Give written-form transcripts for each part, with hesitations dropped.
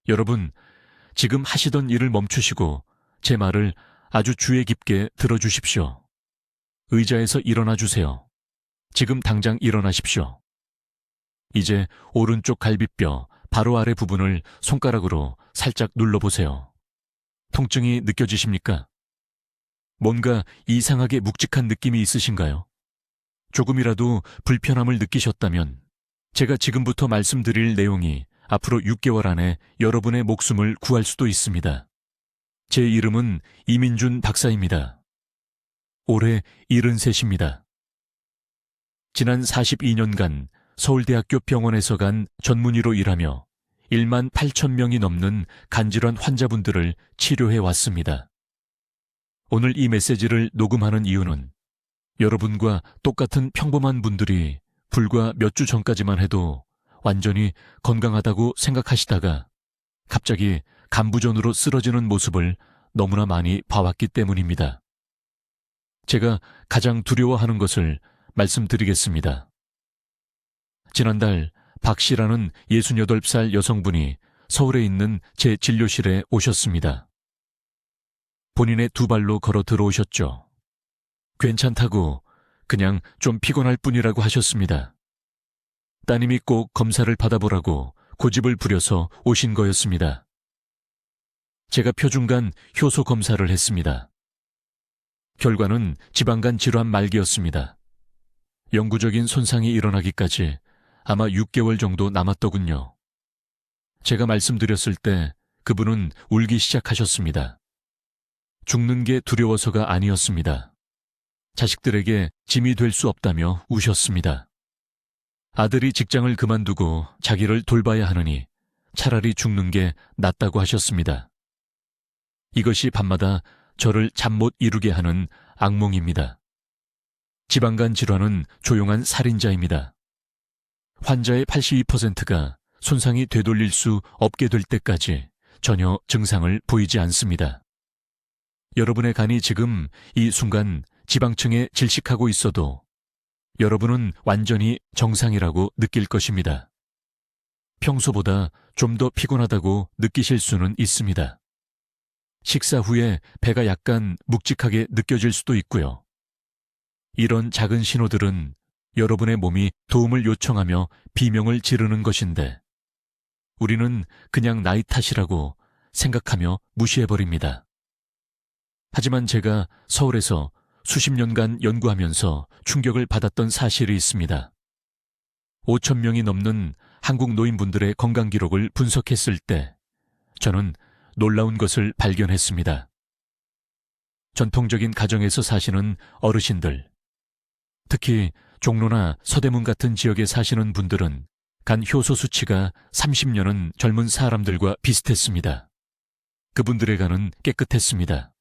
여러분, 지금 하시던 일을 멈추시고 제 말을 아주 주의 깊게 들어주십시오. 의자에서 일어나 주세요. 지금 당장 일어나십시오. 이제 오른쪽 갈비뼈 바로 아래 부분을 손가락으로 살짝 눌러보세요. 통증이 느껴지십니까? 뭔가 이상하게 묵직한 느낌이 있으신가요? 조금이라도 불편함을 느끼셨다면 제가 지금부터 말씀드릴 내용이 앞으로 6개월 안에 여러분의 목숨을 구할 수도 있습니다. 제 이름은 이민준 박사입니다. 올해 73입니다. 지난 42년간 서울대학교 병원에서 간 전문의로 일하며 1만 8천 명이 넘는 간질환 환자분들을 치료해 왔습니다. 오늘 이 메시지를 녹음하는 이유는 여러분과 똑같은 평범한 분들이 불과 몇 주 전까지만 해도 완전히 건강하다고 생각하시다가 갑자기 간부전으로 쓰러지는 모습을 너무나 많이 봐왔기 때문입니다. 제가 가장 두려워하는 것을 말씀드리겠습니다. 지난달 박 씨라는 68살 여성분이 서울에 있는 제 진료실에 오셨습니다. 본인의 두 발로 걸어 들어오셨죠. 괜찮다고 그냥 좀 피곤할 뿐이라고 하셨습니다. 따님이 꼭 검사를 받아보라고 고집을 부려서 오신 거였습니다. 제가 표준간 효소 검사를 했습니다. 결과는 지방간 질환 말기였습니다. 영구적인 손상이 일어나기까지 아마 6개월 정도 남았더군요. 제가 말씀드렸을 때 그분은 울기 시작하셨습니다. 죽는 게 두려워서가 아니었습니다. 자식들에게 짐이 될 수 없다며 우셨습니다. 아들이 직장을 그만두고 자기를 돌봐야 하느니 차라리 죽는 게 낫다고 하셨습니다. 이것이 밤마다 저를 잠 못 이루게 하는 악몽입니다. 지방간 질환은 조용한 살인자입니다. 환자의 82%가 손상이 되돌릴 수 없게 될 때까지 전혀 증상을 보이지 않습니다. 여러분의 간이 지금 이 순간 지방층에 질식하고 있어도 여러분은 완전히 정상이라고 느낄 것입니다. 평소보다 좀 더 피곤하다고 느끼실 수는 있습니다. 식사 후에 배가 약간 묵직하게 느껴질 수도 있고요. 이런 작은 신호들은 여러분의 몸이 도움을 요청하며 비명을 지르는 것인데 우리는 그냥 나이 탓이라고 생각하며 무시해버립니다. 하지만 제가 서울에서 수십 년간 연구하면서 충격을 받았던 사실이 있습니다. 5천 명이 넘는 한국 노인분들의 건강 기록을 분석했을 때 저는 놀라운 것을 발견했습니다. 전통적인 가정에서 사시는 어르신들, 특히 종로나 서대문 같은 지역에 사시는 분들은 간 효소 수치가 30년은 젊은 사람들과 비슷했습니다. 그분들의 간은 깨끗했습니다.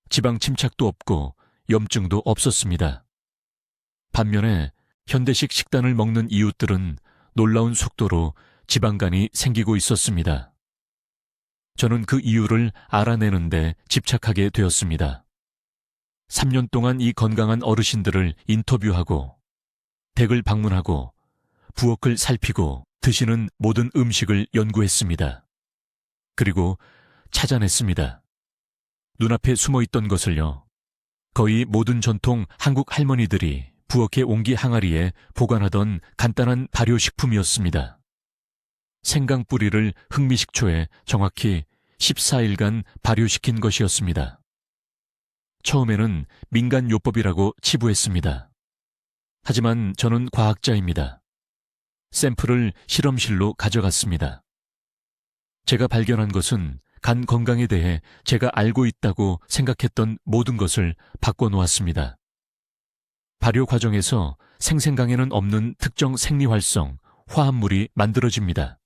지방 침착도 없고 염증도 없었습니다. 반면에 현대식 식단을 먹는 이웃들은 놀라운 속도로 지방간이 생기고 있었습니다. 저는 그 이유를 알아내는데 집착하게 되었습니다. 3년 동안 이 건강한 어르신들을 인터뷰하고 댁을 방문하고 부엌을 살피고 드시는 모든 음식을 연구했습니다. 그리고 찾아냈습니다. 눈앞에 숨어있던 것을요. 거의 모든 전통 한국 할머니들이 부엌의 옹기 항아리에 보관하던 간단한 발효식품이었습니다. 생강 뿌리를 흑미식초에 정확히 14일간 발효시킨 것이었습니다. 처음에는 민간요법이라고 치부했습니다. 하지만 저는 과학자입니다. 샘플을 실험실로 가져갔습니다. 제가 발견한 것은 간 건강에 대해 제가 알고 있다고 생각했던 모든 것을 바꿔놓았습니다. 발효 과정에서 생생강에는 없는 특정 생리활성, 화합물이 만들어집니다.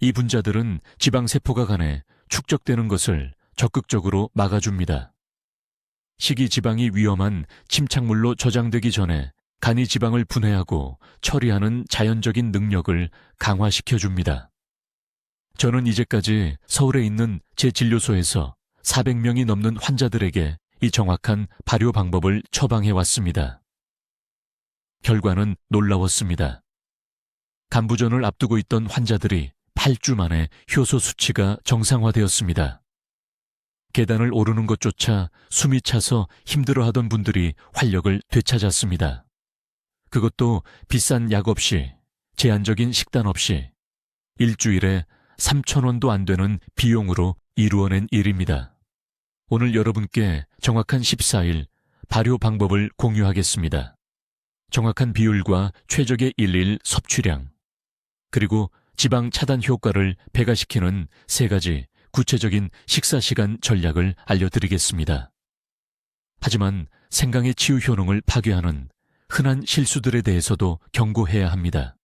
이 분자들은 지방세포가 간에 축적되는 것을 적극적으로 막아줍니다. 식이지방이 위험한 침착물로 저장되기 전에 간이 지방을 분해하고 처리하는 자연적인 능력을 강화시켜줍니다. 저는 이제까지 서울에 있는 제 진료소에서 400명이 넘는 환자들에게 이 정확한 발효 방법을 처방해왔습니다. 결과는 놀라웠습니다. 간부전을 앞두고 있던 환자들이 8주 만에 효소 수치가 정상화되었습니다. 계단을 오르는 것조차 숨이 차서 힘들어하던 분들이 활력을 되찾았습니다. 그것도 비싼 약 없이, 제한적인 식단 없이 일주일에 3,000원도 안 되는 비용으로 이루어낸 일입니다. 오늘 여러분께 정확한 14일 발효 방법을 공유하겠습니다. 정확한 비율과 최적의 일일 섭취량, 그리고 지방 차단 효과를 배가시키는 3가지 구체적인 식사시간 전략을 알려드리겠습니다. 하지만 생강의 치유 효능을 파괴하는 흔한 실수들에 대해서도 경고해야 합니다.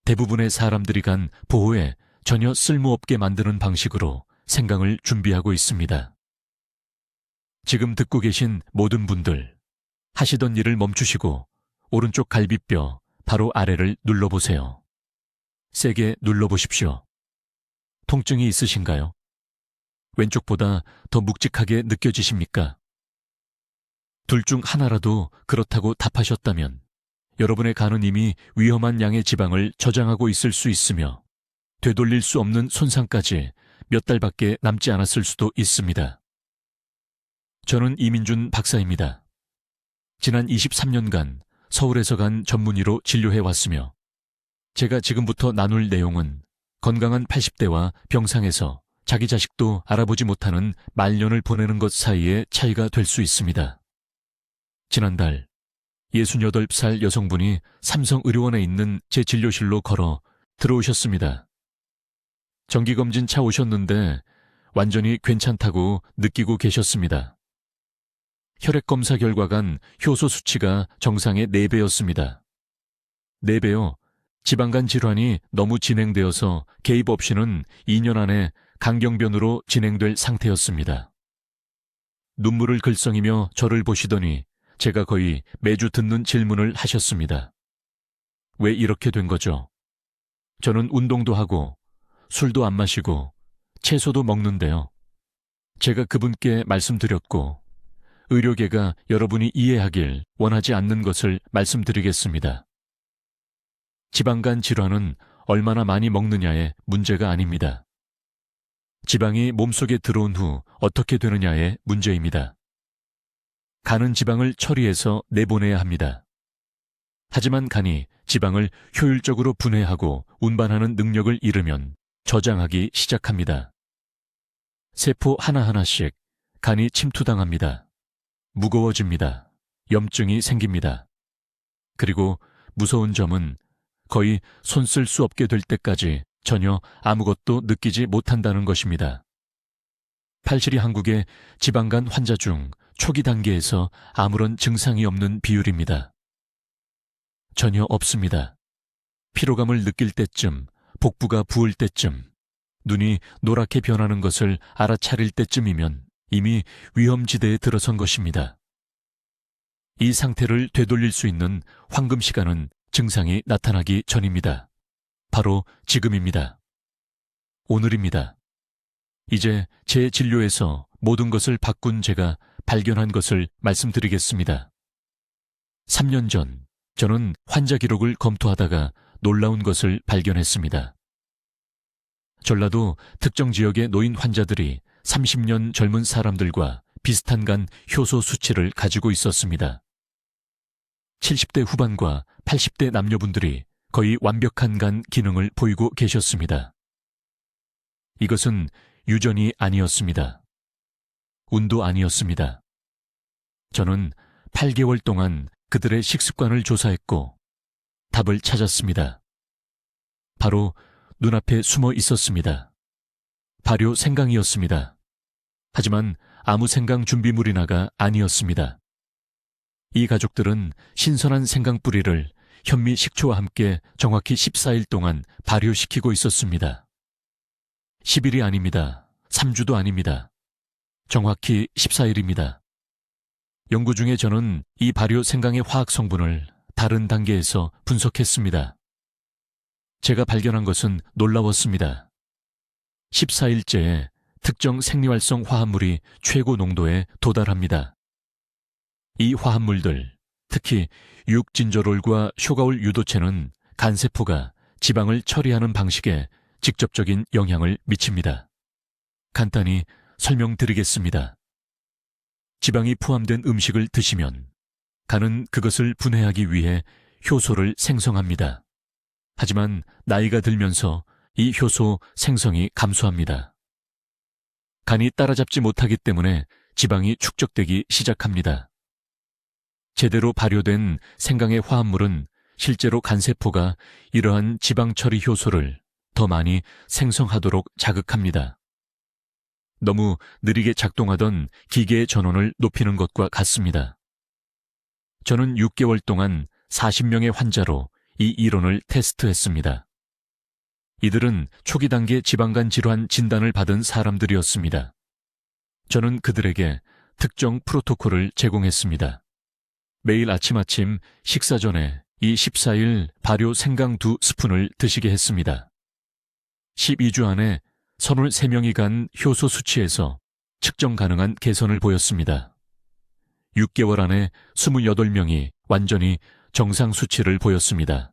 대부분의 사람들이 간 보호에 전혀 쓸모없게 만드는 방식으로 생강을 준비하고 있습니다. 지금 듣고 계신 모든 분들, 하시던 일을 멈추시고 오른쪽 갈비뼈 바로 아래를 눌러보세요. 세게 눌러보십시오. 통증이 있으신가요? 왼쪽보다 더 묵직하게 느껴지십니까? 둘 중 하나라도 그렇다고 답하셨다면 여러분의 간은 이미 위험한 양의 지방을 저장하고 있을 수 있으며 되돌릴 수 없는 손상까지 몇 달밖에 남지 않았을 수도 있습니다. 저는 이민준 박사입니다. 지난 23년간 서울에서 간 전문의로 진료해왔으며 제가 지금부터 나눌 내용은 건강한 80대와 병상에서 자기 자식도 알아보지 못하는 말년을 보내는 것 사이의 차이가 될 수 있습니다. 지난달 68살 여성분이 삼성의료원에 있는 제 진료실로 걸어 들어오셨습니다. 정기검진 차 오셨는데 완전히 괜찮다고 느끼고 계셨습니다. 혈액검사 결과간 효소 수치가 정상의 4배였습니다. 4배요. 지방간 질환이 너무 진행되어서 개입 없이는 2년 안에 강경변으로 진행될 상태였습니다. 눈물을 글썽이며 저를 보시더니 제가 거의 매주 듣는 질문을 하셨습니다. 왜 이렇게 된 거죠? 저는 운동도 하고 술도 안 마시고 채소도 먹는데요. 제가 그분께 말씀드렸고 의료계가 여러분이 이해하길 원하지 않는 것을 말씀드리겠습니다. 지방간 질환은 얼마나 많이 먹느냐의 문제가 아닙니다. 지방이 몸속에 들어온 후 어떻게 되느냐의 문제입니다. 간은 지방을 처리해서 내보내야 합니다. 하지만 간이 지방을 효율적으로 분해하고 운반하는 능력을 잃으면 저장하기 시작합니다. 세포 하나하나씩 간이 침투당합니다. 무거워집니다. 염증이 생깁니다. 그리고 무서운 점은 거의 손 쓸 수 없게 될 때까지 전혀 아무것도 느끼지 못한다는 것입니다. 팔실이 한국의 지방간 환자 중 초기 단계에서 아무런 증상이 없는 비율입니다. 전혀 없습니다. 피로감을 느낄 때쯤, 복부가 부을 때쯤, 눈이 노랗게 변하는 것을 알아차릴 때쯤이면 이미 위험지대에 들어선 것입니다. 이 상태를 되돌릴 수 있는 황금 시간은 증상이 나타나기 전입니다. 바로 지금입니다. 오늘입니다. 이제 제 진료에서 모든 것을 바꾼 제가 발견한 것을 말씀드리겠습니다. 3년 전 저는 환자 기록을 검토하다가 놀라운 것을 발견했습니다. 전라도 특정 지역의 노인 환자들이 30년 젊은 사람들과 비슷한 간 효소 수치를 가지고 있었습니다. 70대 후반과 80대 남녀분들이 거의 완벽한 간 기능을 보이고 계셨습니다. 이것은 유전이 아니었습니다. 운도 아니었습니다. 저는 8개월 동안 그들의 식습관을 조사했고 답을 찾았습니다. 바로 눈앞에 숨어 있었습니다. 발효 생강이었습니다. 하지만 아무 생강 준비물이나가 아니었습니다. 이 가족들은 신선한 생강 뿌리를 현미 식초와 함께 정확히 14일 동안 발효시키고 있었습니다. 10일이 아닙니다. 3주도 아닙니다. 정확히 14일입니다. 연구 중에 저는 이 발효 생강의 화학 성분을 다른 단계에서 분석했습니다. 제가 발견한 것은 놀라웠습니다. 14일째에 특정 생리활성 화합물이 최고 농도에 도달합니다. 이 화합물들, 특히 육진저롤과 쇼가올 유도체는 간세포가 지방을 처리하는 방식에 직접적인 영향을 미칩니다. 간단히 설명드리겠습니다. 지방이 포함된 음식을 드시면 간은 그것을 분해하기 위해 효소를 생성합니다. 하지만 나이가 들면서 이 효소 생성이 감소합니다. 간이 따라잡지 못하기 때문에 지방이 축적되기 시작합니다. 제대로 발효된 생강의 화합물은 실제로 간세포가 이러한 지방 처리 효소를 더 많이 생성하도록 자극합니다. 너무 느리게 작동하던 기계의 전원을 높이는 것과 같습니다. 저는 6개월 동안 40명의 환자로 이 이론을 테스트했습니다. 이들은 초기 단계 지방간 질환 진단을 받은 사람들이었습니다. 저는 그들에게 특정 프로토콜을 제공했습니다. 매일 아침 식사 전에 이 14일 발효 생강 2스푼을 드시게 했습니다. 12주 안에 33명이 간 효소 수치에서 측정 가능한 개선을 보였습니다. 6개월 안에 28명이 완전히 정상 수치를 보였습니다.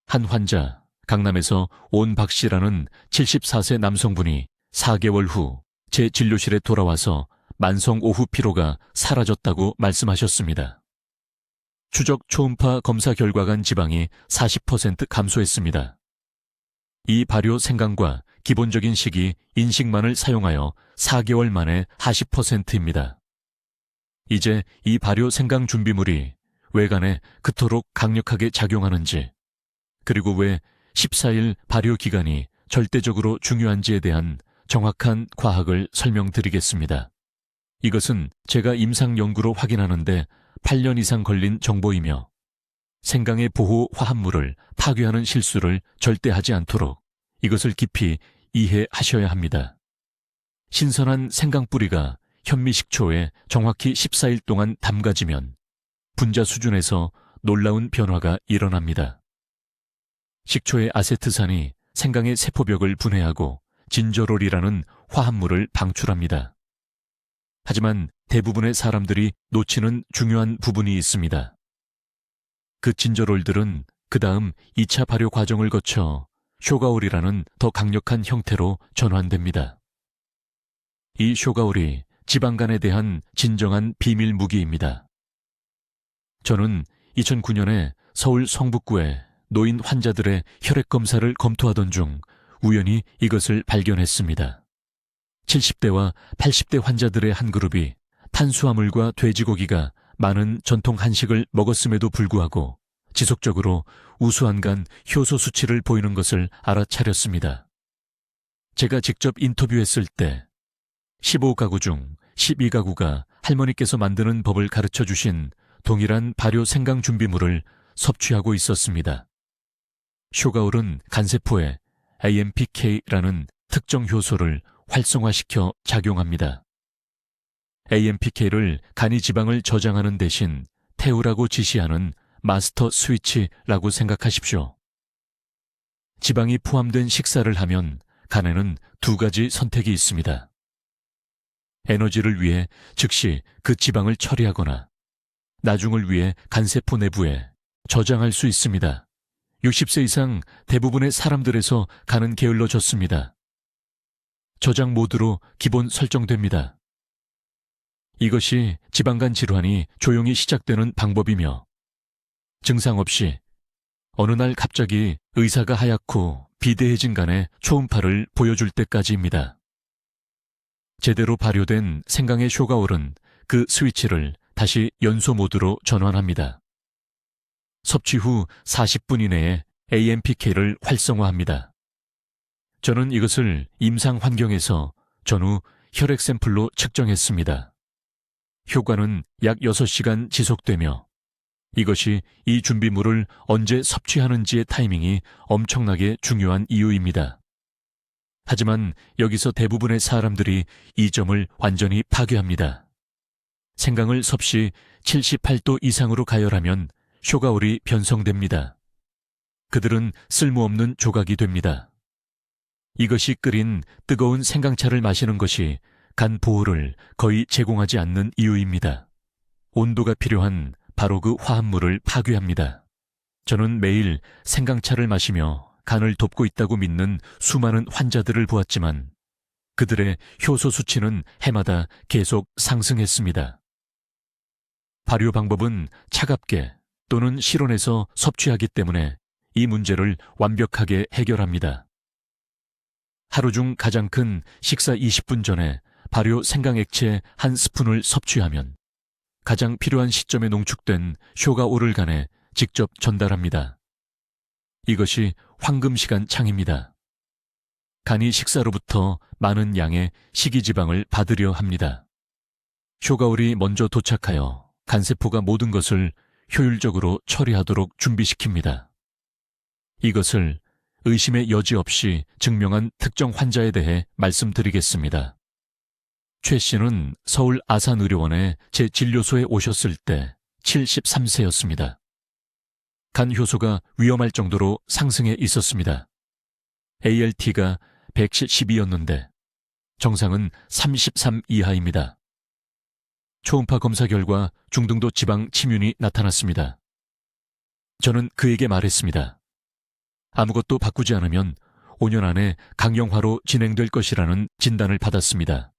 한 환자, 강남에서 온박 씨라는 74세 남성분이 4개월 후 제 진료실에 돌아와서 만성 오후 피로가 사라졌다고 말씀하셨습니다. 추적 초음파 검사 결과 간 지방이 40% 감소했습니다. 이 발효 생강과 기본적인 식이 인식만을 사용하여 4개월 만에 40%입니다. 이제 이 발효 생강 준비물이 외간에 그토록 강력하게 작용하는지, 그리고 왜 14일 발효 기간이 절대적으로 중요한지에 대한 정확한 과학을 설명드리겠습니다. 이것은 제가 임상 연구로 확인하는데 8년 이상 걸린 정보이며 생강의 보호 화합물을 파괴하는 실수를 절대 하지 않도록 이것을 깊이 이해하셔야 합니다. 신선한 생강 뿌리가 현미식초에 정확히 14일 동안 담가지면 분자 수준에서 놀라운 변화가 일어납니다. 식초의 아세트산이 생강의 세포벽을 분해하고 진저롤이라는 화합물을 방출합니다. 하지만 대부분의 사람들이 놓치는 중요한 부분이 있습니다. 그 진저롤들은 그 다음 2차 발효 과정을 거쳐 쇼가올이라는 더 강력한 형태로 전환됩니다. 이 쇼가올이 지방간에 대한 진정한 비밀 무기입니다. 저는 2009년에 서울 성북구에 노인 환자들의 혈액 검사를 검토하던 중 우연히 이것을 발견했습니다. 70대와 80대 환자들의 한 그룹이 탄수화물과 돼지고기가 많은 전통 한식을 먹었음에도 불구하고 지속적으로 우수한 간 효소 수치를 보이는 것을 알아차렸습니다. 제가 직접 인터뷰했을 때 15가구 중 12가구가 할머니께서 만드는 법을 가르쳐 주신 동일한 발효 생강 준비물을 섭취하고 있었습니다. 쇼가올은 간세포에 AMPK라는 특정 효소를 활성화시켜 작용합니다. AMPK를 간이 지방을 저장하는 대신 태우라고 지시하는 마스터 스위치라고 생각하십시오. 지방이 포함된 식사를 하면 간에는 두 가지 선택이 있습니다. 에너지를 위해 즉시 그 지방을 처리하거나 나중을 위해 간세포 내부에 저장할 수 있습니다. 60세 이상 대부분의 사람들에서 간은 게을러졌습니다. 저장 모드로 기본 설정됩니다. 이것이 지방간 질환이 조용히 시작되는 방법이며 증상 없이 어느 날 갑자기 의사가 하얗고 비대해진 간의 초음파를 보여줄 때까지입니다. 제대로 발효된 생강의 쇼가올은 그 스위치를 다시 연소 모드로 전환합니다. 섭취 후 40분 이내에 AMPK를 활성화합니다. 저는 이것을 임상 환경에서 전후 혈액 샘플로 측정했습니다. 효과는 약 6시간 지속되며 이것이 이 준비물을 언제 섭취하는지의 타이밍이 엄청나게 중요한 이유입니다. 하지만 여기서 대부분의 사람들이 이 점을 완전히 파괴합니다. 생강을 섭씨 78도 이상으로 가열하면 쇼가올이 변성됩니다. 그들은 쓸모없는 조각이 됩니다. 이것이 끓인 뜨거운 생강차를 마시는 것이 간 보호를 거의 제공하지 않는 이유입니다. 온도가 필요한 바로 그 화합물을 파괴합니다. 저는 매일 생강차를 마시며 간을 돕고 있다고 믿는 수많은 환자들을 보았지만 그들의 효소 수치는 해마다 계속 상승했습니다. 발효 방법은 차갑게 또는 실온에서 섭취하기 때문에 이 문제를 완벽하게 해결합니다. 하루 중 가장 큰 식사 20분 전에 발효 생강액체 한 스푼을 섭취하면 가장 필요한 시점에 농축된 효가 오를 간에 직접 전달합니다. 이것이 황금시간 창입니다. 간이 식사로부터 많은 양의 식이지방을 받으려 합니다. 효가올이 먼저 도착하여 간세포가 모든 것을 효율적으로 처리하도록 준비시킵니다. 이것을 의심의 여지 없이 증명한 특정 환자에 대해 말씀드리겠습니다. 최 씨는 서울 아산의료원에 제 진료소에 오셨을 때 73세였습니다. 간 효소가 위험할 정도로 상승해 있었습니다. ALT가 112였는데 정상은 33 이하입니다. 초음파 검사 결과 중등도 지방 침윤이 나타났습니다. 저는 그에게 말했습니다. 아무것도 바꾸지 않으면 5년 안에 강경화로 진행될 것이라는 진단을 받았습니다.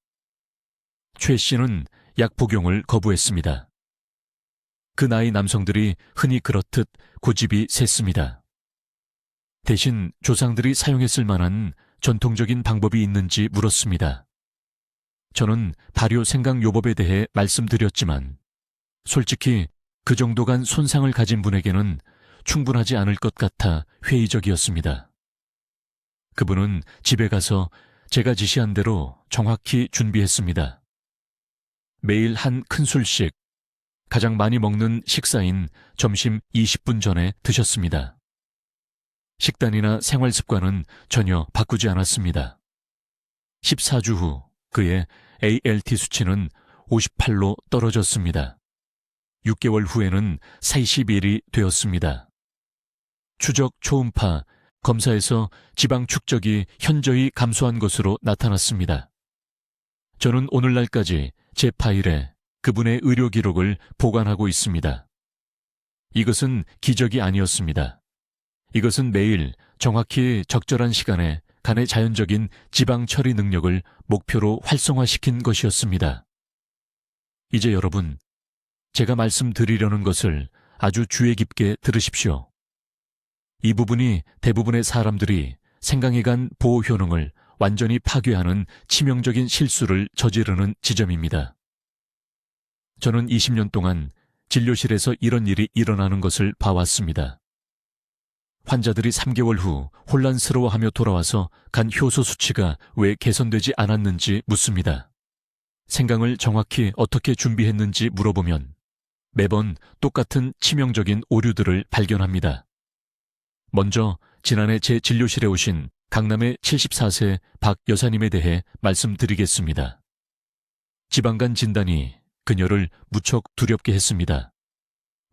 최 씨는 약 복용을 거부했습니다. 그 나이 남성들이 흔히 그렇듯 고집이 셌습니다. 대신 조상들이 사용했을 만한 전통적인 방법이 있는지 물었습니다. 저는 발효 생강 요법에 대해 말씀드렸지만 솔직히 그 정도 간 손상을 가진 분에게는 충분하지 않을 것 같아 회의적이었습니다. 그분은 집에 가서 제가 지시한 대로 정확히 준비했습니다. 매일 한 큰술씩 가장 많이 먹는 식사인 점심 20분 전에 드셨습니다. 식단이나 생활 습관은 전혀 바꾸지 않았습니다. 14주 후 그의 ALT 수치는 58로 떨어졌습니다. 6개월 후에는 41이 되었습니다. 추적 초음파 검사에서 지방 축적이 현저히 감소한 것으로 나타났습니다. 저는 오늘날까지 제 파일에 그분의 의료 기록을 보관하고 있습니다. 이것은 기적이 아니었습니다. 이것은 매일 정확히 적절한 시간에 간의 자연적인 지방 처리 능력을 목표로 활성화시킨 것이었습니다. 이제 여러분, 제가 말씀드리려는 것을 아주 주의 깊게 들으십시오. 이 부분이 대부분의 사람들이 생강의 간 보호 효능을 완전히 파괴하는 치명적인 실수를 저지르는 지점입니다. 저는 20년 동안 진료실에서 이런 일이 일어나는 것을 봐왔습니다. 환자들이 3개월 후 혼란스러워하며 돌아와서 간 효소 수치가 왜 개선되지 않았는지 묻습니다. 생강을 정확히 어떻게 준비했는지 물어보면 매번 똑같은 치명적인 오류들을 발견합니다. 먼저 지난해 제 진료실에 오신 강남의 74세 박 여사님에 대해 말씀드리겠습니다. 지방간 진단이 그녀를 무척 두렵게 했습니다.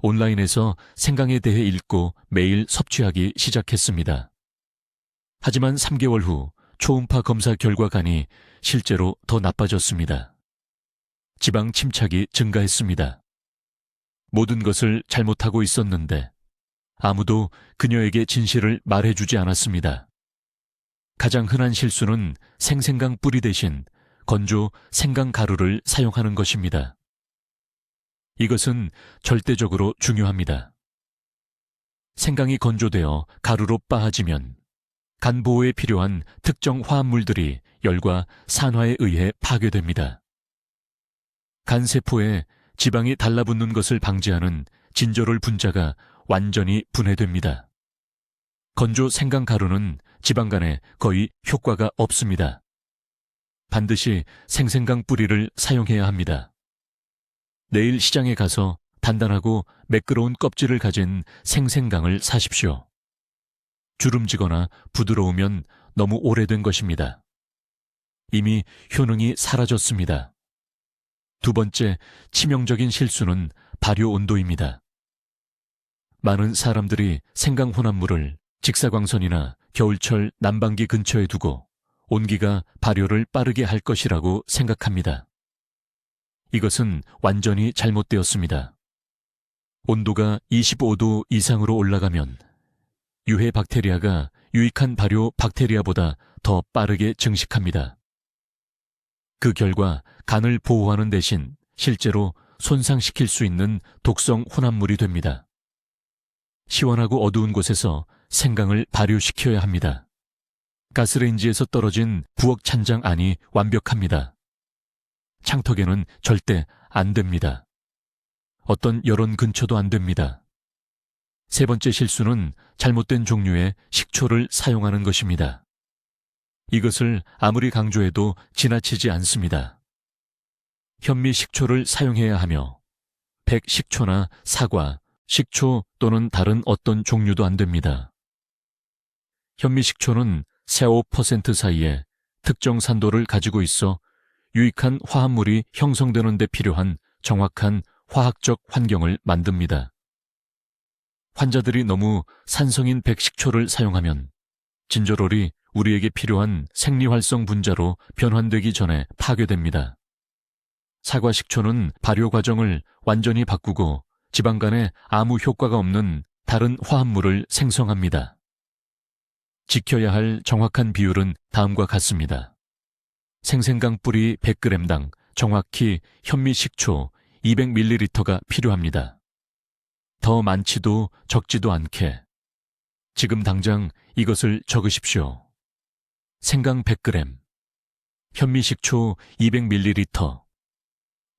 온라인에서 생강에 대해 읽고 매일 섭취하기 시작했습니다. 하지만 3개월 후 초음파 검사 결과간이 실제로 더 나빠졌습니다. 지방 침착이 증가했습니다. 모든 것을 잘못하고 있었는데 아무도 그녀에게 진실을 말해주지 않았습니다. 가장 흔한 실수는 생생강 뿌리 대신 건조 생강 가루를 사용하는 것입니다. 이것은 절대적으로 중요합니다. 생강이 건조되어 가루로 빻아지면 간 보호에 필요한 특정 화합물들이 열과 산화에 의해 파괴됩니다. 간 세포에 지방이 달라붙는 것을 방지하는 진저롤 분자가 완전히 분해됩니다. 건조 생강 가루는 지방간에 거의 효과가 없습니다. 반드시 생생강 뿌리를 사용해야 합니다. 내일 시장에 가서 단단하고 매끄러운 껍질을 가진 생생강을 사십시오. 주름지거나 부드러우면 너무 오래된 것입니다. 이미 효능이 사라졌습니다. 두 번째 치명적인 실수는 발효 온도입니다. 많은 사람들이 생강 혼합물을 직사광선이나 겨울철 난방기 근처에 두고 온기가 발효를 빠르게 할 것이라고 생각합니다. 이것은 완전히 잘못되었습니다. 온도가 25도 이상으로 올라가면 유해 박테리아가 유익한 발효 박테리아보다 더 빠르게 증식합니다. 그 결과 간을 보호하는 대신 실제로 손상시킬 수 있는 독성 혼합물이 됩니다. 시원하고 어두운 곳에서 생강을 발효시켜야 합니다. 가스레인지에서 떨어진 부엌 찬장 안이 완벽합니다. 창턱에는 절대 안 됩니다. 어떤 여론 근처도 안 됩니다. 세 번째 실수는 잘못된 종류의 식초를 사용하는 것입니다. 이것을 아무리 강조해도 지나치지 않습니다. 현미식초를 사용해야 하며 백식초나 사과, 식초 또는 다른 어떤 종류도 안 됩니다. 현미식초는 4~5% 사이에 특정 산도를 가지고 있어 유익한 화합물이 형성되는 데 필요한 정확한 화학적 환경을 만듭니다. 환자들이 너무 산성인 백식초를 사용하면 진저롤이 우리에게 필요한 생리활성 분자로 변환되기 전에 파괴됩니다. 사과식초는 발효 과정을 완전히 바꾸고 지방간에 아무 효과가 없는 다른 화합물을 생성합니다. 지켜야 할 정확한 비율은 다음과 같습니다. 생생강 뿌리 100g당 정확히 현미식초 200ml가 필요합니다. 더 많지도 적지도 않게. 지금 당장 이것을 적으십시오. 생강 100g, 현미식초 200ml.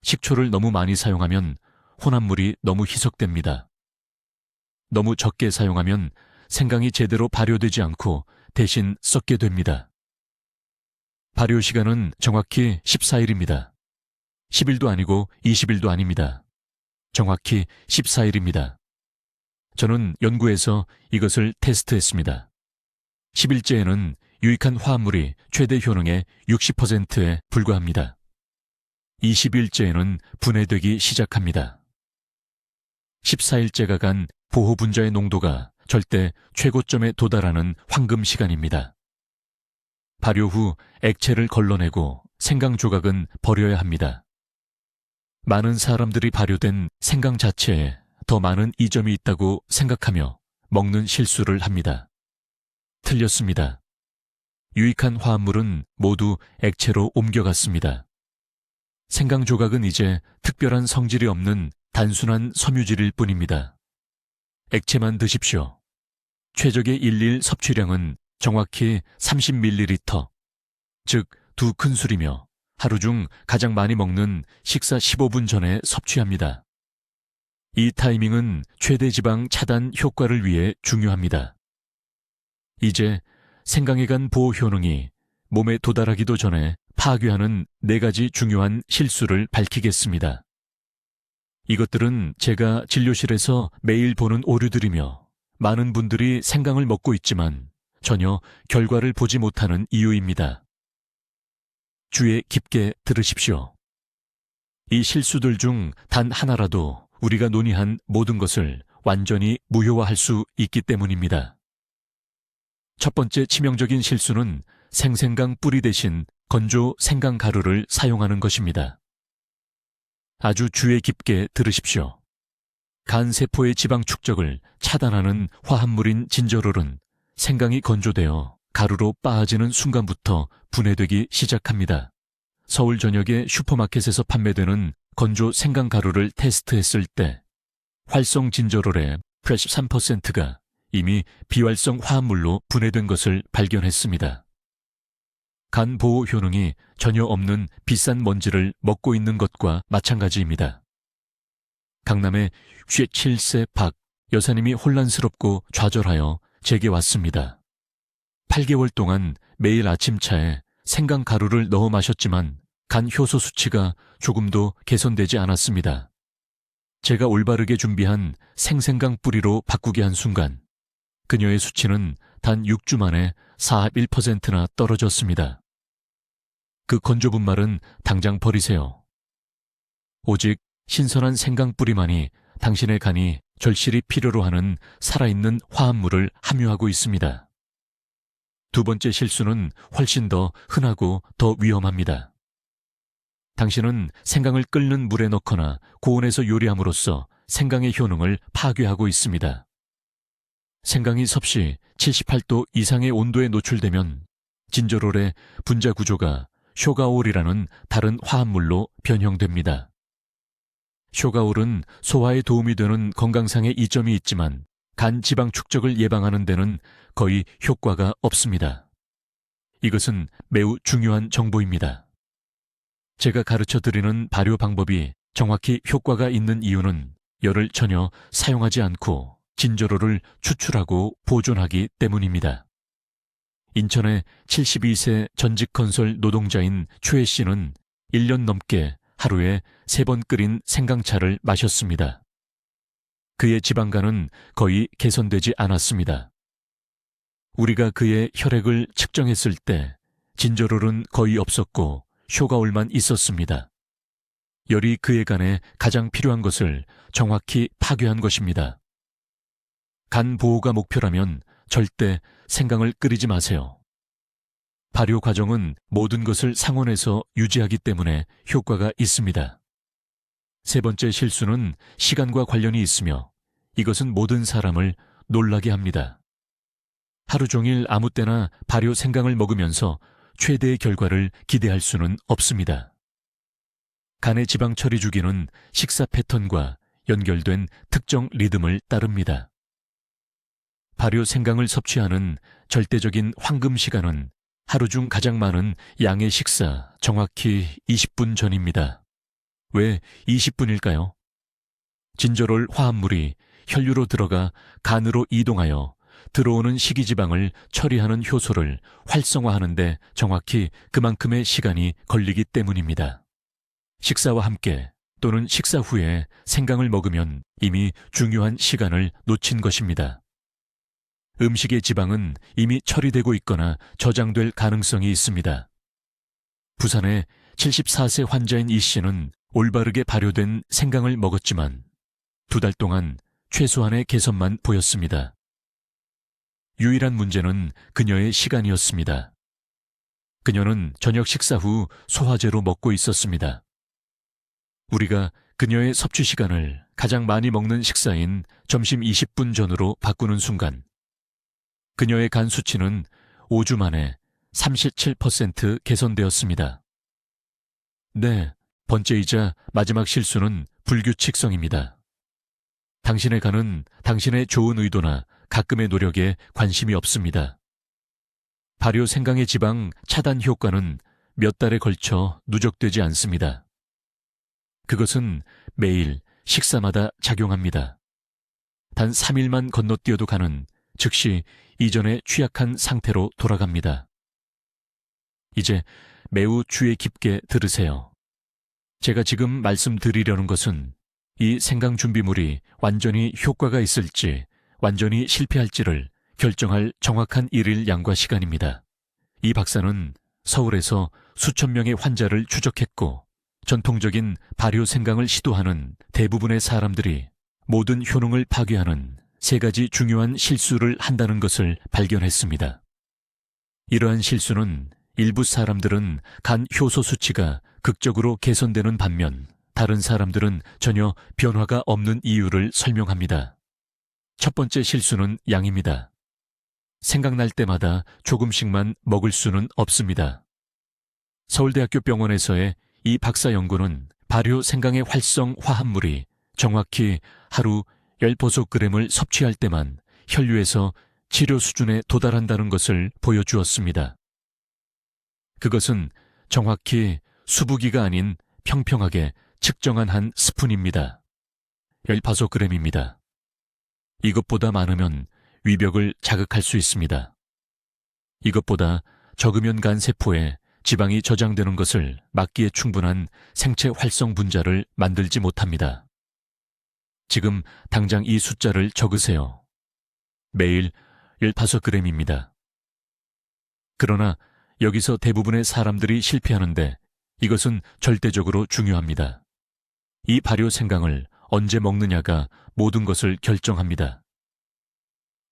식초를 너무 많이 사용하면 혼합물이 너무 희석됩니다. 너무 적게 사용하면 생강이 제대로 발효되지 않고 대신 썩게 됩니다. 발효 시간은 정확히 14일입니다. 10일도 아니고 20일도 아닙니다. 정확히 14일입니다. 저는 연구에서 이것을 테스트했습니다. 10일째에는 유익한 화합물이 최대 효능의 60%에 불과합니다. 20일째에는 분해되기 시작합니다. 14일째가 간 보호 분자의 농도가 절대 최고점에 도달하는 황금 시간입니다. 발효 후 액체를 걸러내고 생강 조각은 버려야 합니다. 많은 사람들이 발효된 생강 자체에 더 많은 이점이 있다고 생각하며 먹는 실수를 합니다. 틀렸습니다. 유익한 화합물은 모두 액체로 옮겨갔습니다. 생강 조각은 이제 특별한 성질이 없는 단순한 섬유질일 뿐입니다. 액체만 드십시오. 최적의 일일 섭취량은 정확히 30ml, 즉 2큰술이며 하루 중 가장 많이 먹는 식사 15분 전에 섭취합니다. 이 타이밍은 최대 지방 차단 효과를 위해 중요합니다. 이제 생강에 간 보호 효능이 몸에 도달하기도 전에 파괴하는 4가지 중요한 실수를 밝히겠습니다. 이것들은 제가 진료실에서 매일 보는 오류들이며 많은 분들이 생강을 먹고 있지만 전혀 결과를 보지 못하는 이유입니다. 주의 깊게 들으십시오. 이 실수들 중 단 하나라도 우리가 논의한 모든 것을 완전히 무효화할 수 있기 때문입니다. 첫 번째 치명적인 실수는 생생강 뿌리 대신 건조 생강 가루를 사용하는 것입니다. 아주 주의 깊게 들으십시오. 간세포의 지방 축적을 차단하는 화합물인 진저롤은 생강이 건조되어 가루로 빻아지는 순간부터 분해되기 시작합니다. 서울 전역의 슈퍼마켓에서 판매되는 건조 생강 가루를 테스트했을 때 활성 진저롤의 83%가 이미 비활성 화합물로 분해된 것을 발견했습니다. 간 보호 효능이 전혀 없는 비싼 먼지를 먹고 있는 것과 마찬가지입니다. 강남의 57세 박 여사님이 혼란스럽고 좌절하여 제게 왔습니다. 8개월 동안 매일 아침차에 생강 가루를 넣어 마셨지만 간 효소 수치가 조금도 개선되지 않았습니다. 제가 올바르게 준비한 생생강 뿌리로 바꾸게 한 순간 그녀의 수치는 단 6주 만에 41%나 떨어졌습니다. 그 건조분말은 당장 버리세요. 오직 신선한 생강 뿌리만이 당신의 간이 절실히 필요로 하는 살아있는 화합물을 함유하고 있습니다. 두 번째 실수는 훨씬 더 흔하고 더 위험합니다. 당신은 생강을 끓는 물에 넣거나 고온에서 요리함으로써 생강의 효능을 파괴하고 있습니다. 생강이 섭씨 78도 이상의 온도에 노출되면 진저롤의 분자 구조가 쇼가올이라는 다른 화합물로 변형됩니다. 쇼가올은 소화에 도움이 되는 건강상의 이점이 있지만 간 지방 축적을 예방하는 데는 거의 효과가 없습니다. 이것은 매우 중요한 정보입니다. 제가 가르쳐 드리는 발효 방법이 정확히 효과가 있는 이유는 열을 전혀 사용하지 않고 진저롤을 추출하고 보존하기 때문입니다. 인천의 72세 전직 건설 노동자인 최 씨는 1년 넘게 하루에 3번 끓인 생강차를 마셨습니다. 그의 지방간은 거의 개선되지 않았습니다. 우리가 그의 혈액을 측정했을 때 진저롤은 거의 없었고 쇼가올만 있었습니다. 열이 그의 간에 가장 필요한 것을 정확히 파괴한 것입니다. 간 보호가 목표라면 절대 생강을 끓이지 마세요. 발효 과정은 모든 것을 상온에서 유지하기 때문에 효과가 있습니다. 세 번째 실수는 시간과 관련이 있으며 이것은 모든 사람을 놀라게 합니다. 하루 종일 아무 때나 발효 생강을 먹으면서 최대의 결과를 기대할 수는 없습니다. 간의 지방 처리 주기는 식사 패턴과 연결된 특정 리듬을 따릅니다. 발효 생강을 섭취하는 절대적인 황금 시간은 하루 중 가장 많은 양의 식사 정확히 20분 전입니다. 왜 20분일까요? 진저롤 화합물이 혈류로 들어가 간으로 이동하여 들어오는 식이지방을 처리하는 효소를 활성화하는 데 정확히 그만큼의 시간이 걸리기 때문입니다. 식사와 함께 또는 식사 후에 생강을 먹으면 이미 중요한 시간을 놓친 것입니다. 음식의 지방은 이미 처리되고 있거나 저장될 가능성이 있습니다. 부산의 74세 환자인 이 씨는 올바르게 발효된 생강을 먹었지만 2달 동안 최소한의 개선만 보였습니다. 유일한 문제는 그녀의 시간이었습니다. 그녀는 저녁 식사 후 소화제로 먹고 있었습니다. 우리가 그녀의 섭취 시간을 가장 많이 먹는 식사인 점심 20분 전으로 바꾸는 순간 그녀의 간 수치는 5주 만에 37% 개선되었습니다. 네, 번째이자 마지막 실수는 불규칙성입니다. 당신의 간은 당신의 좋은 의도나 가끔의 노력에 관심이 없습니다. 발효 생강의 지방 차단 효과는 몇 달에 걸쳐 누적되지 않습니다. 그것은 매일 식사마다 작용합니다. 단 3일만 건너뛰어도 간은 즉시 이전에 취약한 상태로 돌아갑니다. 이제 매우 주의 깊게 들으세요. 제가 지금 말씀드리려는 것은 이 생강 준비물이 완전히 효과가 있을지 완전히 실패할지를 결정할 정확한 일일 양과 시간입니다. 이 박사는 서울에서 수천 명의 환자를 추적했고 전통적인 발효 생강을 시도하는 대부분의 사람들이 모든 효능을 파괴하는 3가지 중요한 실수를 한다는 것을 발견했습니다. 이러한 실수는 일부 사람들은 간 효소 수치가 극적으로 개선되는 반면 다른 사람들은 전혀 변화가 없는 이유를 설명합니다. 첫 번째 실수는 양입니다. 생각날 때마다 조금씩만 먹을 수는 없습니다. 서울대학교 병원에서의 이 박사 연구는 발효 생강의 활성 화합물이 정확히 하루 10보소그램을 섭취할 때만 혈류에서 치료 수준에 도달한다는 것을 보여주었습니다. 그것은 정확히 수부기가 아닌 평평하게 측정한 한 스푼입니다. 10파소그램입니다. 이것보다 많으면 위벽을 자극할 수 있습니다. 이것보다 적으면 간 세포에 지방이 저장되는 것을 막기에 충분한 생체 활성 분자를 만들지 못합니다. 지금 당장 이 숫자를 적으세요. 매일 10파소그램입니다. 그러나 여기서 대부분의 사람들이 실패하는데 이것은 절대적으로 중요합니다. 이 발효 생강을 언제 먹느냐가 모든 것을 결정합니다.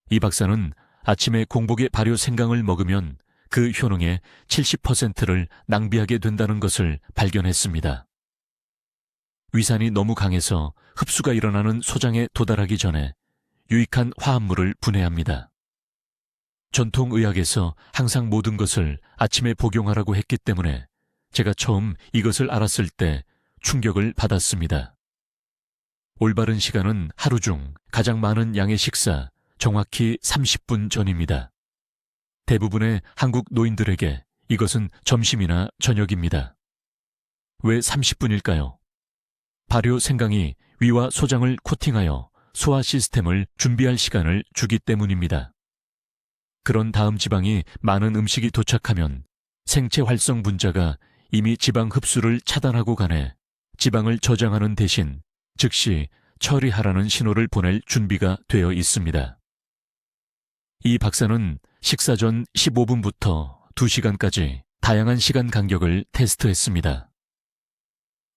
이 박사는 아침에 공복에 발효 생강을 먹으면 그 효능의 70%를 낭비하게 된다는 것을 발견했습니다. 위산이 너무 강해서 흡수가 일어나는 소장에 도달하기 전에 유익한 화합물을 분해합니다. 전통의학에서 항상 모든 것을 아침에 복용하라고 했기 때문에 제가 처음 이것을 알았을 때 충격을 받았습니다. 올바른 시간은 하루 중 가장 많은 양의 식사, 정확히 30분 전입니다. 대부분의 한국 노인들에게 이것은 점심이나 저녁입니다. 왜 30분일까요? 발효 생강이 위와 소장을 코팅하여 소화 시스템을 준비할 시간을 주기 때문입니다. 그런 다음 지방이 많은 음식이 도착하면 생체 활성 분자가 이미 지방 흡수를 차단하고 가네 지방을 저장하는 대신 즉시 처리하라는 신호를 보낼 준비가 되어 있습니다. 이 박사는 식사 전 15분부터 2시간까지 다양한 시간 간격을 테스트했습니다.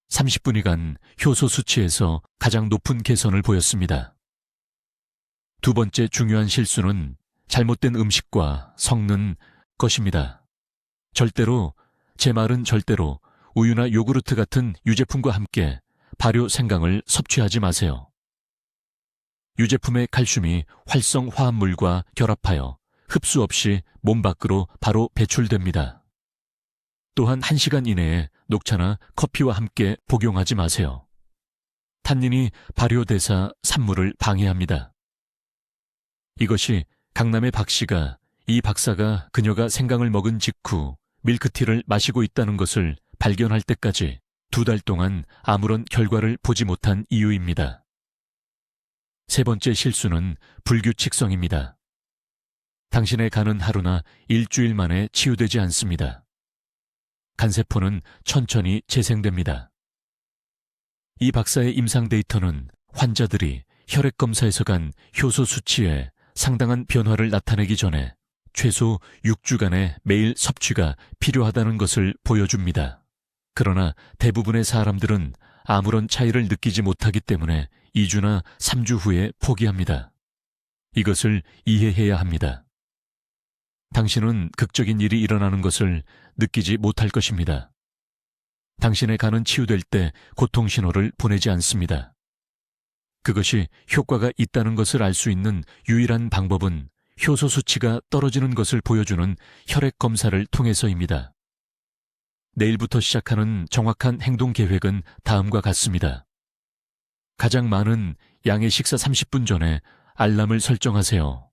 30분이간 효소 수치에서 가장 높은 개선을 보였습니다. 두 번째 중요한 실수는 잘못된 음식과 섞는 것입니다. 제 말은 절대로 우유나 요구르트 같은 유제품과 함께 발효 생강을 섭취하지 마세요. 유제품의 칼슘이 활성 화합물과 결합하여 흡수 없이 몸 밖으로 바로 배출됩니다. 또한 1시간 이내에 녹차나 커피와 함께 복용하지 마세요. 탄닌이 발효대사 산물을 방해합니다. 이것이 강남의 박 씨가 이 박사가 그녀가 생강을 먹은 직후 밀크티를 마시고 있다는 것을 발견할 때까지 2달 동안 아무런 결과를 보지 못한 이유입니다. 세 번째 실수는 불규칙성입니다. 당신의 간은 하루나 일주일 만에 치유되지 않습니다. 간세포는 천천히 재생됩니다. 이 박사의 임상 데이터는 환자들이 혈액검사에서 간 효소 수치에 상당한 변화를 나타내기 전에 최소 6주간의 매일 섭취가 필요하다는 것을 보여줍니다. 그러나 대부분의 사람들은 아무런 차이를 느끼지 못하기 때문에 2주나 3주 후에 포기합니다. 이것을 이해해야 합니다. 당신은 극적인 일이 일어나는 것을 느끼지 못할 것입니다. 당신의 간은 치유될 때 고통 신호를 보내지 않습니다. 그것이 효과가 있다는 것을 알 수 있는 유일한 방법은 효소 수치가 떨어지는 것을 보여주는 혈액 검사를 통해서입니다. 내일부터 시작하는 정확한 행동 계획은 다음과 같습니다. 가장 많은 양의 식사 30분 전에 알람을 설정하세요.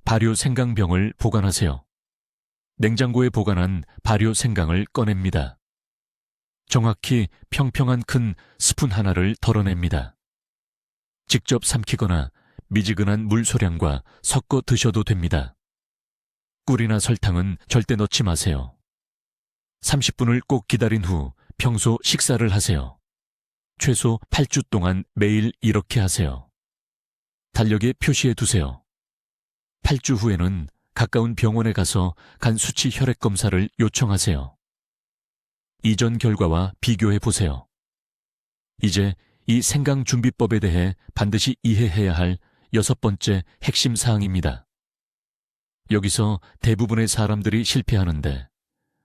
발효 생강병을 보관하세요. 냉장고에 보관한 발효 생강을 꺼냅니다. 정확히 평평한 큰 스푼 하나를 덜어냅니다. 직접 삼키거나 미지근한 물 소량과 섞어 드셔도 됩니다. 꿀이나 설탕은 절대 넣지 마세요. 30분을 꼭 기다린 후 평소 식사를 하세요. 최소 8주 동안 매일 이렇게 하세요. 달력에 표시해 두세요. 8주 후에는 가까운 병원에 가서 간 수치 혈액 검사를 요청하세요. 이전 결과와 비교해 보세요. 이제 이 생강 준비법에 대해 반드시 이해해야 할 6번째 핵심 사항입니다. 여기서 대부분의 사람들이 실패하는데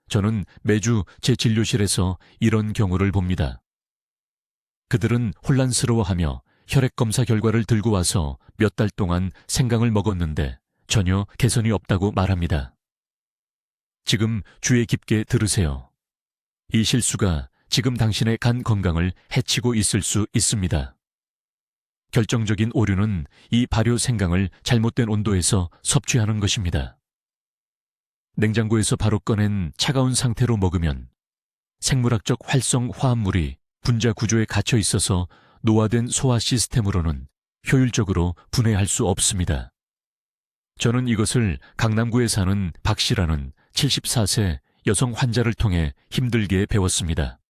저는 매주 제 진료실에서 이런 경우를 봅니다. 그들은 혼란스러워하며 혈액 검사 결과를 들고 와서 몇 달 동안 생강을 먹었는데 전혀 개선이 없다고 말합니다. 지금 주의 깊게 들으세요. 이 실수가 지금 당신의 간 건강을 해치고 있을 수 있습니다. 결정적인 오류는 이 발효 생강을 잘못된 온도에서 섭취하는 것입니다. 냉장고에서 바로 꺼낸 차가운 상태로 먹으면 생물학적 활성 화합물이 분자 구조에 갇혀 있어서 노화된 소화 시스템으로는 효율적으로 분해할 수 없습니다. 저는 이것을 강남구에 사는 박 씨라는 74세 여성 환자를 통해 힘들게 배웠습니다.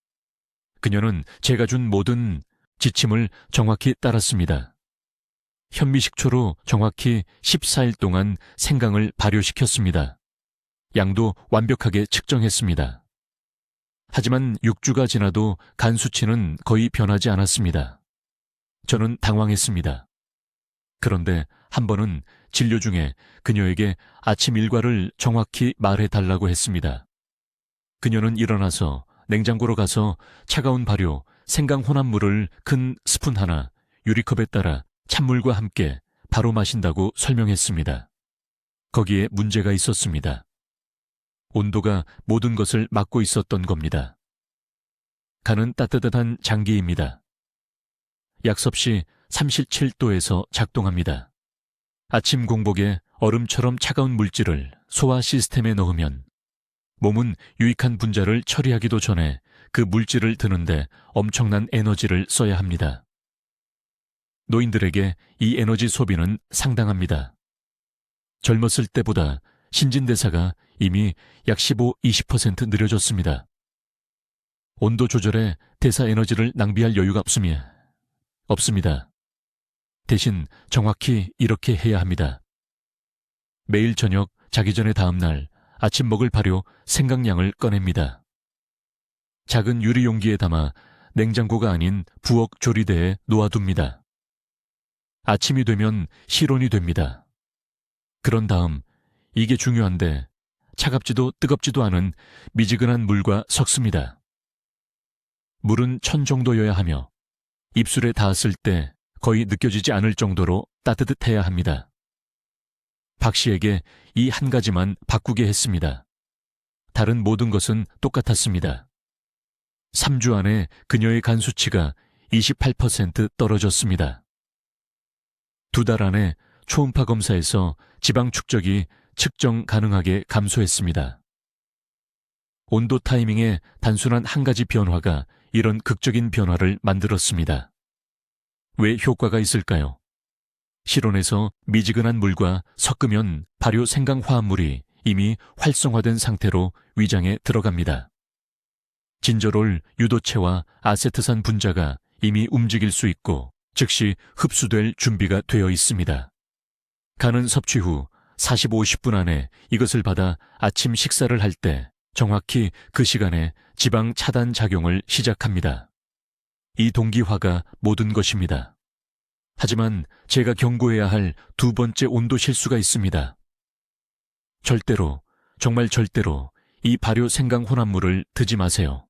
그녀는 제가 준 모든 지침을 정확히 따랐습니다. 현미식초로 정확히 14일 동안 생강을 발효시켰습니다. 양도 완벽하게 측정했습니다. 하지만 6주가 지나도 간 수치는 거의 변하지 않았습니다. 저는 당황했습니다. 그런데 한 번은 진료 중에 그녀에게 아침 일과를 정확히 말해달라고 했습니다. 그녀는 일어나서 냉장고로 가서 차가운 발효, 생강 혼합물을 큰 스푼 하나 유리컵에 따라 찬물과 함께 바로 마신다고 설명했습니다. 거기에 문제가 있었습니다. 온도가 모든 것을 막고 있었던 겁니다. 간은 따뜻한 장기입니다. 약섭시 37도에서 작동합니다. 아침 공복에 얼음처럼 차가운 물질을 소화 시스템에 넣으면 몸은 유익한 분자를 처리하기도 전에 그 물질을 드는데 엄청난 에너지를 써야 합니다. 노인들에게 이 에너지 소비는 상당합니다. 젊었을 때보다 신진대사가 이미 약 15-20% 느려졌습니다. 온도 조절에 대사 에너지를 낭비할 여유가 없습니다. 대신 정확히 이렇게 해야 합니다. 매일 저녁 자기 전에 다음날 아침 먹을 발효 생강량을 꺼냅니다. 작은 유리 용기에 담아 냉장고가 아닌 부엌 조리대에 놓아둡니다. 아침이 되면 실온이 됩니다. 그런 다음 이게 중요한데 차갑지도 뜨겁지도 않은 미지근한 물과 섞습니다. 물은 1000 정도여야 하며 입술에 닿았을 때 거의 느껴지지 않을 정도로 따뜻해야 합니다. 박 씨에게 이 한 가지만 바꾸게 했습니다. 다른 모든 것은 똑같았습니다. 3주 안에 그녀의 간 수치가 28% 떨어졌습니다. 2달 안에 초음파 검사에서 지방 축적이 측정 가능하게 감소했습니다. 온도 타이밍의 단순한 한 가지 변화가 이런 극적인 변화를 만들었습니다. 왜 효과가 있을까요? 실온에서 미지근한 물과 섞으면 발효 생강 화합물이 이미 활성화된 상태로 위장에 들어갑니다. 진저롤 유도체와 아세트산 분자가 이미 움직일 수 있고 즉시 흡수될 준비가 되어 있습니다. 간은 섭취 후 40-50분 안에 이것을 받아 아침 식사를 할 때 정확히 그 시간에 지방 차단 작용을 시작합니다. 이 동기화가 모든 것입니다. 하지만 제가 경고해야 할 두 번째 온도 실수가 있습니다. 절대로, 정말 절대로 이 발효 생강 혼합물을 드지 마세요.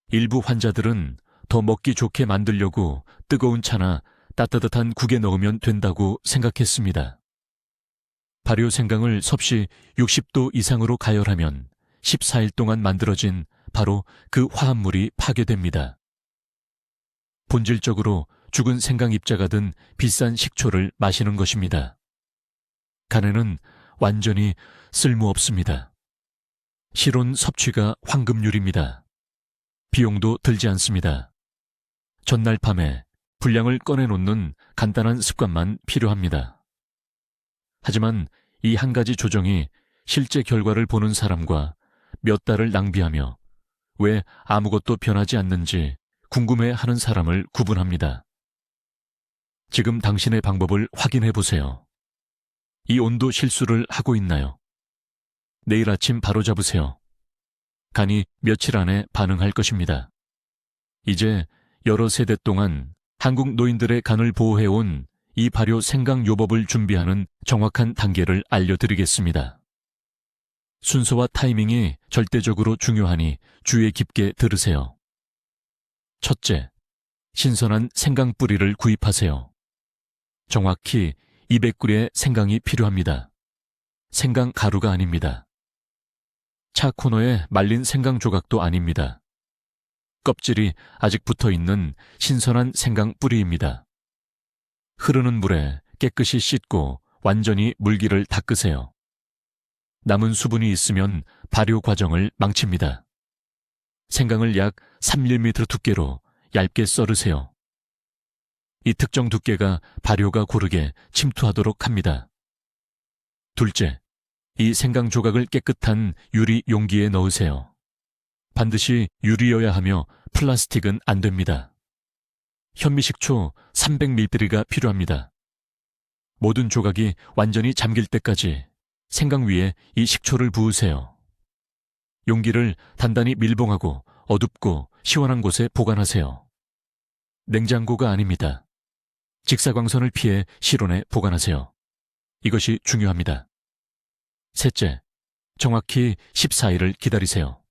일부 환자들은 더 먹기 좋게 만들려고 뜨거운 차나 따뜻한 국에 넣으면 된다고 생각했습니다. 발효 생강을 섭씨 60도 이상으로 가열하면 14일 동안 만들어진 바로 그 화합물이 파괴됩니다. 본질적으로 죽은 생강 입자가 든 비싼 식초를 마시는 것입니다. 간에는 완전히 쓸모없습니다. 실온 섭취가 황금률입니다. 비용도 들지 않습니다. 전날 밤에 분량을 꺼내놓는 간단한 습관만 필요합니다. 하지만 이 한 가지 조정이 실제 결과를 보는 사람과 몇 달을 낭비하며 왜 아무것도 변하지 않는지 궁금해하는 사람을 구분합니다. 지금 당신의 방법을 확인해 보세요. 이 온도 실수를 하고 있나요? 내일 아침 바로 잡으세요. 간이 며칠 안에 반응할 것입니다. 이제 여러 세대 동안 한국 노인들의 간을 보호해온 이 발효 생강 요법을 준비하는 정확한 단계를 알려드리겠습니다. 순서와 타이밍이 절대적으로 중요하니 주의 깊게 들으세요. 첫째, 신선한 생강 뿌리를 구입하세요. 정확히 200g의 생강이 필요합니다. 생강 가루가 아닙니다. 차 코너에 말린 생강 조각도 아닙니다. 껍질이 아직 붙어있는 신선한 생강 뿌리입니다. 흐르는 물에 깨끗이 씻고 완전히 물기를 닦으세요. 남은 수분이 있으면 발효 과정을 망칩니다. 생강을 약 3mm 두께로 얇게 썰으세요. 이 특정 두께가 발효가 고르게 침투하도록 합니다. 둘째, 이 생강 조각을 깨끗한 유리 용기에 넣으세요. 반드시 유리여야 하며 플라스틱은 안 됩니다. 현미식초 300ml가 필요합니다. 모든 조각이 완전히 잠길 때까지 생강 위에 이 식초를 부으세요. 용기를 단단히 밀봉하고 어둡고 시원한 곳에 보관하세요. 냉장고가 아닙니다. 직사광선을 피해 실온에 보관하세요. 이것이 중요합니다. 셋째, 정확히 14일을 기다리세요.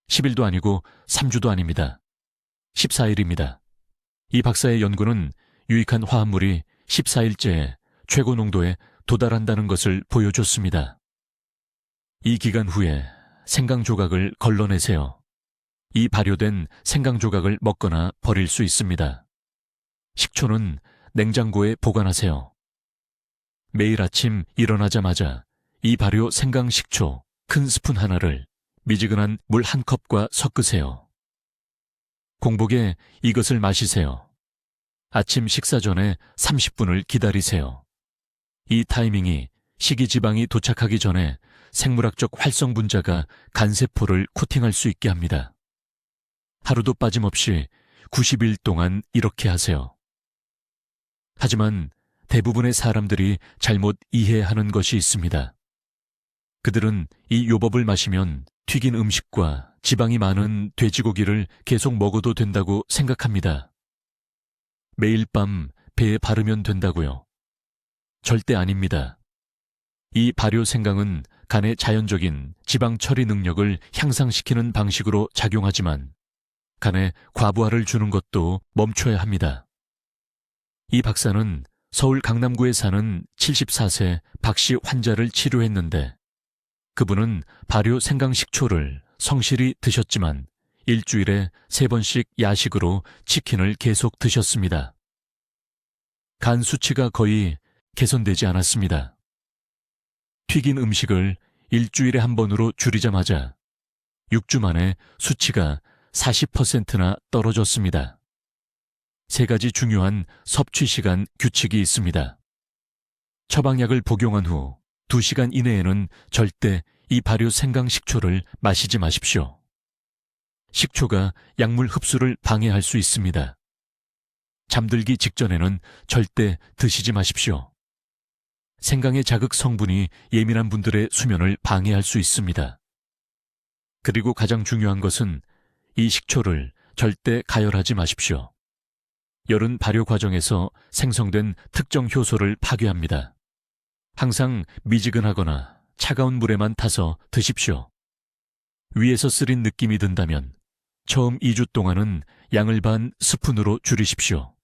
10일도 아니고 3주도 아닙니다. 14일입니다. 이 박사의 연구는 유익한 화합물이 14일째에 최고 농도에 도달한다는 것을 보여줬습니다. 이 기간 후에 생강 조각을 걸러내세요. 이 발효된 생강 조각을 먹거나 버릴 수 있습니다. 식초는 냉장고에 보관하세요. 매일 아침 일어나자마자 이 발효 생강 식초 큰 스푼 하나를 미지근한 물 한 컵과 섞으세요. 공복에 이것을 마시세요. 아침 식사 전에 30분을 기다리세요. 이 타이밍이 식이지방이 도착하기 전에 생물학적 활성 분자가 간세포를 코팅할 수 있게 합니다. 하루도 빠짐없이 90일 동안 이렇게 하세요. 하지만 대부분의 사람들이 잘못 이해하는 것이 있습니다. 그들은 이 요법을 마시면 튀긴 음식과 지방이 많은 돼지고기를 계속 먹어도 된다고 생각합니다. 매일 밤 배에 바르면 된다고요. 절대 아닙니다. 이 발효 생강은 간의 자연적인 지방 처리 능력을 향상시키는 방식으로 작용하지만 간에 과부하를 주는 것도 멈춰야 합니다. 이 박사는 서울 강남구에 사는 74세 박씨 환자를 치료했는데 그분은 발효 생강 식초를 성실히 드셨지만 일주일에 3번씩 야식으로 치킨을 계속 드셨습니다. 간 수치가 거의 개선되지 않았습니다. 튀긴 음식을 일주일에 한 번으로 줄이자마자 6주 만에 수치가 40%나 떨어졌습니다. 3가지 중요한 섭취 시간 규칙이 있습니다. 처방약을 복용한 후 2시간 이내에는 절대 이 발효 생강 식초를 마시지 마십시오. 식초가 약물 흡수를 방해할 수 있습니다. 잠들기 직전에는 절대 드시지 마십시오. 생강의 자극 성분이 예민한 분들의 수면을 방해할 수 있습니다. 그리고 가장 중요한 것은 이 식초를 절대 가열하지 마십시오. 열은 발효 과정에서 생성된 특정 효소를 파괴합니다. 항상 미지근하거나 차가운 물에만 타서 드십시오. 위에서 쓰린 느낌이 든다면 처음 2주 동안은 양을 반 스푼으로 줄이십시오.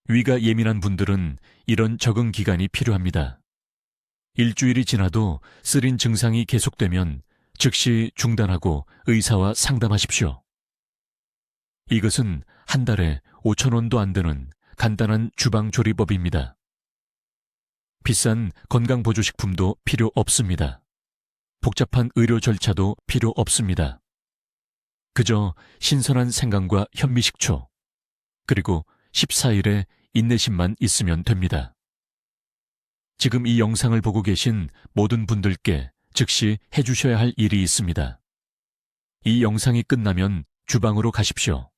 위가 예민한 분들은 이런 적응 기간이 필요합니다. 일주일이 지나도 쓰린 증상이 계속되면 즉시 중단하고 의사와 상담하십시오. 이것은 한 달에 5,000원도 안 드는 간단한 주방조리법입니다. 비싼 건강보조식품도 필요 없습니다. 복잡한 의료 절차도 필요 없습니다. 그저 신선한 생강과 현미식초, 그리고 14일의 인내심만 있으면 됩니다. 지금 이 영상을 보고 계신 모든 분들께 즉시 해주셔야 할 일이 있습니다. 이 영상이 끝나면 주방으로 가십시오.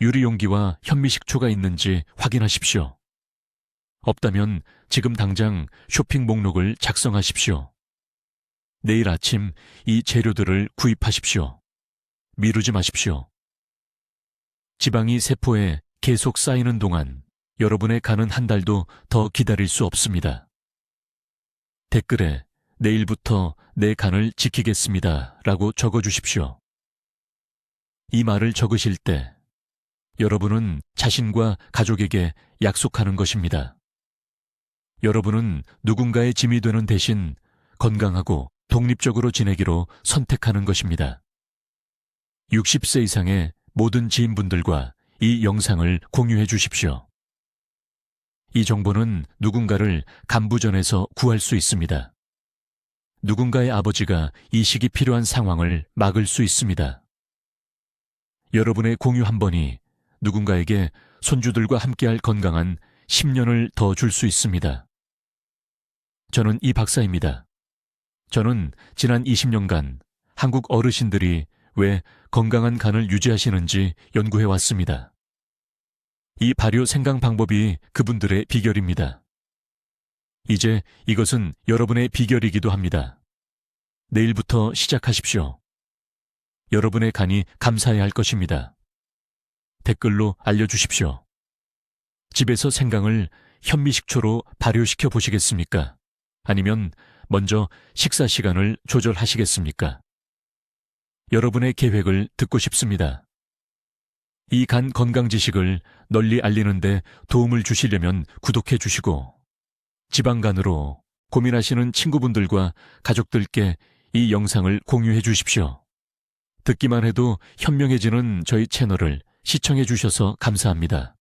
유리용기와 현미식초가 있는지 확인하십시오. 없다면 지금 당장 쇼핑 목록을 작성하십시오. 내일 아침 이 재료들을 구입하십시오. 미루지 마십시오. 지방이 세포에 계속 쌓이는 동안 여러분의 간은 한 달도 더 기다릴 수 없습니다. 댓글에 내일부터 내 간을 지키겠습니다 라고 적어주십시오. 이 말을 적으실 때 여러분은 자신과 가족에게 약속하는 것입니다. 여러분은 누군가의 짐이 되는 대신 건강하고 독립적으로 지내기로 선택하는 것입니다. 60세 이상의 모든 지인분들과 이 영상을 공유해 주십시오. 이 정보는 누군가를 간부전에서 구할 수 있습니다. 누군가의 아버지가 이식이 필요한 상황을 막을 수 있습니다. 여러분의 공유 한 번이 누군가에게 손주들과 함께할 건강한 10년을 더 줄 수 있습니다. 저는 이 박사입니다. 저는 지난 20년간 한국 어르신들이 왜 건강한 간을 유지하시는지 연구해 왔습니다. 이 발효 생강 방법이 그분들의 비결입니다. 이제 이것은 여러분의 비결이기도 합니다. 내일부터 시작하십시오. 여러분의 간이 감사해야 할 것입니다. 댓글로 알려주십시오. 집에서 생강을 현미식초로 발효시켜 보시겠습니까? 아니면 먼저 식사 시간을 조절하시겠습니까? 여러분의 계획을 듣고 싶습니다. 이 간 건강 지식을 널리 알리는데 도움을 주시려면 구독해 주시고, 지방간으로 고민하시는 친구분들과 가족들께 이 영상을 공유해 주십시오. 듣기만 해도 현명해지는 저희 채널을 시청해 주셔서 감사합니다.